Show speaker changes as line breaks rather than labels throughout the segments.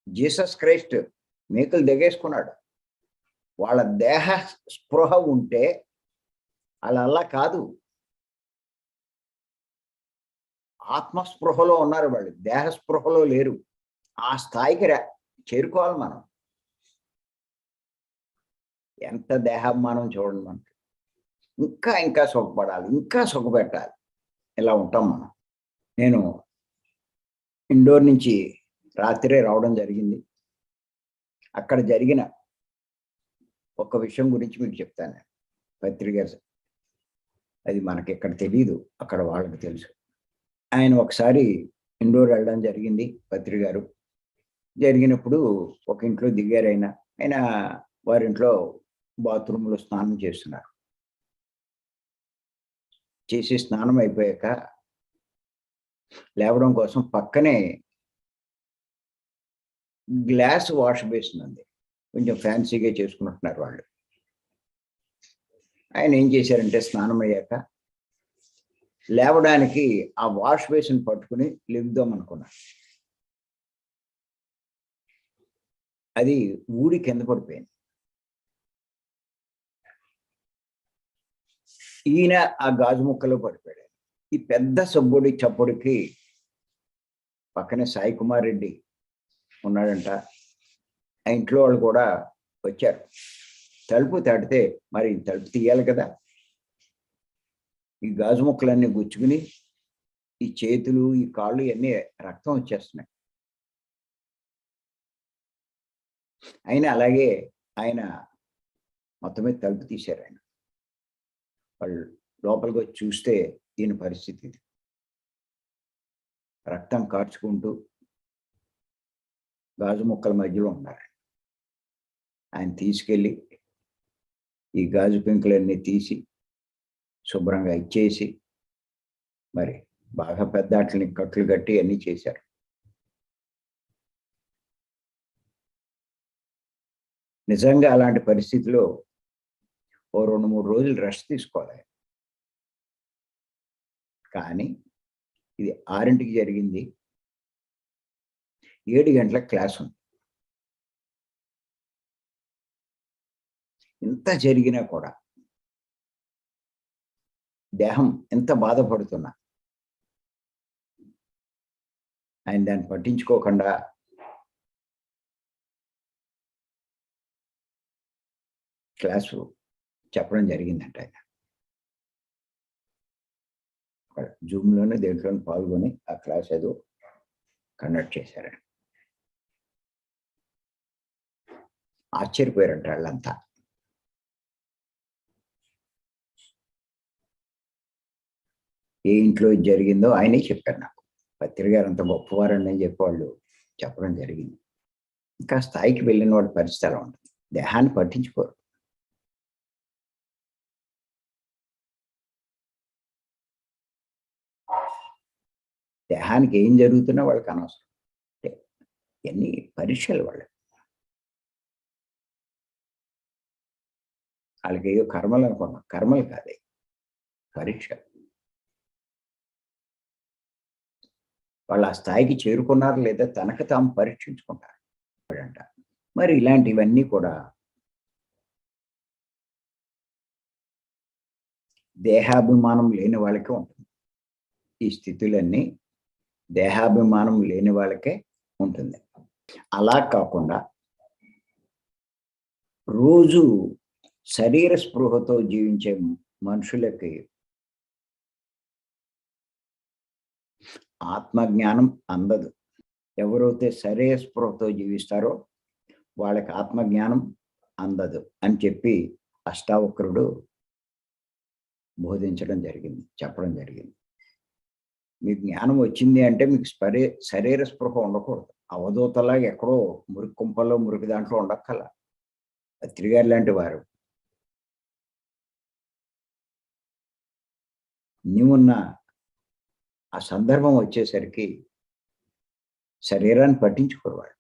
Jesus Christ మేకులు దిగేసుకున్నాడు. వాళ్ళ దేహ స్పృహ ఉంటే అలా కాదు. ఆత్మస్పృహలో ఉన్నారు వాళ్ళు, దేహ స్పృహలో లేరు. ఆ స్థాయికి చేరుకోవాలి మనం. ఎంత దేహాభిమానం చూడండి మనకి. ఇంకా ఇంకా సుఖపడాలి, ఇంకా సుఖపెట్టాలి. ఇలా ఉంటాం మనం. నేను ఇండోర్ నుంచి రాత్రే రావడం జరిగింది. అక్కడ జరిగిన ఒక విషయం గురించి మీకు చెప్తాను. పత్రిక అది మనకి ఇక్కడ తెలియదు, అక్కడ వాళ్ళకి తెలుసు. ఆయన ఒకసారి ఇండోర్ వెళ్ళడం జరిగింది. పత్రిక గారు జరిగినప్పుడు ఒక ఇంట్లో దిగారు. ఆయన వారింట్లో బాత్రూంలో స్నానం చేస్తున్నారు. చేసి స్నానం అయిపోయాక లేవడం కోసం పక్కనే గ్లాస్ వాష్ బేసిన్ ఉంది. కొంచెం ఫ్యాన్సీగా చేసుకున్నట్టున్నారు వాళ్ళు. ఆయన ఏం చేశారంటే స్నానం అయ్యాక లేవడానికి ఆ వాష్ బేసిన్ పట్టుకుని లేపుదాం అనుకున్నారు. అది ఊడి కింద పడిపోయింది. ఈయన ఆ గాజు ముక్కలో పడిపోయాడు. ఈ పెద్ద సబ్బుడి చప్పుడికి పక్కనే సాయి కుమార్ రెడ్డి ఉన్నాడంట. ఆ ఇంట్లో వాళ్ళు కూడా వచ్చారు. తలుపు తడితే మరి తలుపు తీయాలి కదా. ఈ గాజు ముక్కలన్నీ గుచ్చుకుని ఈ చేతులు, ఈ కాళ్ళు ఇవన్నీ రక్తం వచ్చేస్తున్నాయి. అయినా అలాగే ఆయన మొత్తం మీద తలుపు తీశారు. ఆయన వాళ్ళు లోపలికి వచ్చి చూస్తే ఈయన పరిస్థితి ఇది. రక్తం కార్చుకుంటూ గాజు ముక్కల మధ్యలో ఉన్నారు. ఆయన తీసుకెళ్ళి ఈ గాజు పెంకులన్నీ తీసి శుభ్రంగా ఇచ్చేసి మరి బాగా పెద్ద వాటిని కట్లు కట్టి అన్నీ చేశారు. నిజంగా అలాంటి పరిస్థితిలో ఓ 2-3 రోజులు రెస్ట్ తీసుకోవాలి. కానీ ఇది 6ంటికి జరిగింది. 7 గంటలకు క్లాస్ ఉంది. ఇంత జరిగినా కూడా దేహం ఎంత బాధపడుతున్నా ఆయన దాన్ని పట్టించుకోకుండా క్లాసు చెప్పడం జరిగిందంట. ఆయన జూమ్లోనే దేంట్లోనే పాల్గొని ఆ క్లాస్ ఏదో కండక్ట్ చేశారు. ఆశ్చర్యపోయారంట వాళ్ళంతా. ఏ ఇంట్లో జరిగిందో ఆయనే చెప్పారు నాకు. పత్రిక గారు అంత గొప్పవారని చెప్పేవాళ్ళు చెప్పడం జరిగింది. ఇంకా స్థాయికి వెళ్ళిన వాడి పరిస్థితి అలా ఉంటుంది. దేహాన్ని పట్టించుకోరు. దేహానికి ఏం జరుగుతున్నా వాళ్ళకి అనవసరం. ఎన్ని పరీక్షలు వాళ్ళకి. వాళ్ళకి ఏదో కర్మలు అనుకున్నాం. కర్మలు కాదే, పరీక్ష. వాళ్ళు ఆ స్థాయికి చేరుకున్నారు లేదా తనకు తాము పరీక్షించుకుంటారు అంట. మరి ఇలాంటివన్నీ కూడా దేహాభిమానం లేని వాళ్ళకే ఉంటుంది. ఈ స్థితులన్నీ దేహాభిమానం లేని వాళ్ళకే ఉంటుంది. అలా కాకుండా రోజు శరీర స్పృహతో జీవించే మనుషులకి ఆత్మజ్ఞానం అందదు. ఎవరైతే శరీర స్పృహతో జీవిస్తారో వాళ్ళకి ఆత్మజ్ఞానం అందదు అని చెప్పి అష్టావక్రుడు బోధించడం జరిగింది, చెప్పడం జరిగింది. మీకు జ్ఞానం వచ్చింది అంటే మీకు శరీర స్పృహ ఉండకూడదు. అవధూతలాగా ఎక్కడో మురికి కుంపల్లో మురికి దాంట్లో ఉండక్కల. పత్రిగారు లాంటి వారు నీవున్న ఆ సందర్భం వచ్చేసరికి శరీరాన్ని పట్టించుకోరు వాళ్ళు.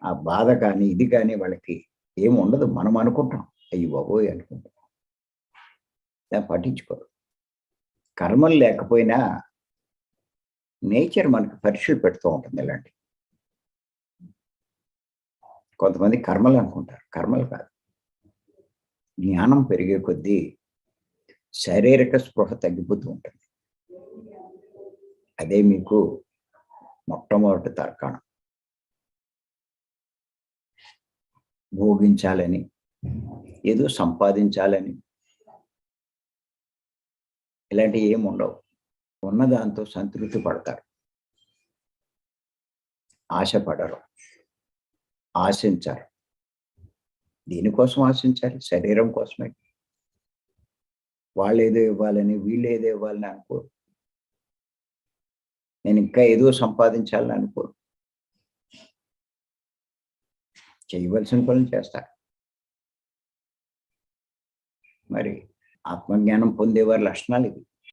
ఆ బాధ కానీ ఇది కానీ వాళ్ళకి ఏమి ఉండదు. మనం అనుకుంటాం అయ్యి బాబోయ్ అనుకుంటాం, దాన్ని పట్టించుకోరు. కర్మలు లేకపోయినా నేచర్ మనకి పరీక్షలు పెడుతూ ఉంటుంది. ఇలాంటి కొంతమంది కర్మలు అనుకుంటారు. కర్మలు కాదు. జ్ఞానం పెరిగే కొద్దీ శారీరక స్పృహ తగ్గిపోతూ ఉంటుంది. అదే మీకు మొట్టమొదటి తర్కాణం. భోగించాలని, ఏదో సంపాదించాలని ఇలాంటివి ఏమి ఉండవు. ఉన్నదాంతో సంతృప్తి పడతారు. ఆశపడరు, ఆశించరు. దీనికోసం ఆశించాలి, శరీరం కోసమే. వాళ్ళు ఏదో ఇవ్వాలని, వీళ్ళు ఏదో ఇవ్వాలని అనుకోరు. నేను ఇంకా ఏదో సంపాదించాలని అనుకోరు. చేయవలసిన పనులు చేస్తారు. మరి ఆత్మజ్ఞానం పొందేవారి లక్షణాలు ఇవి.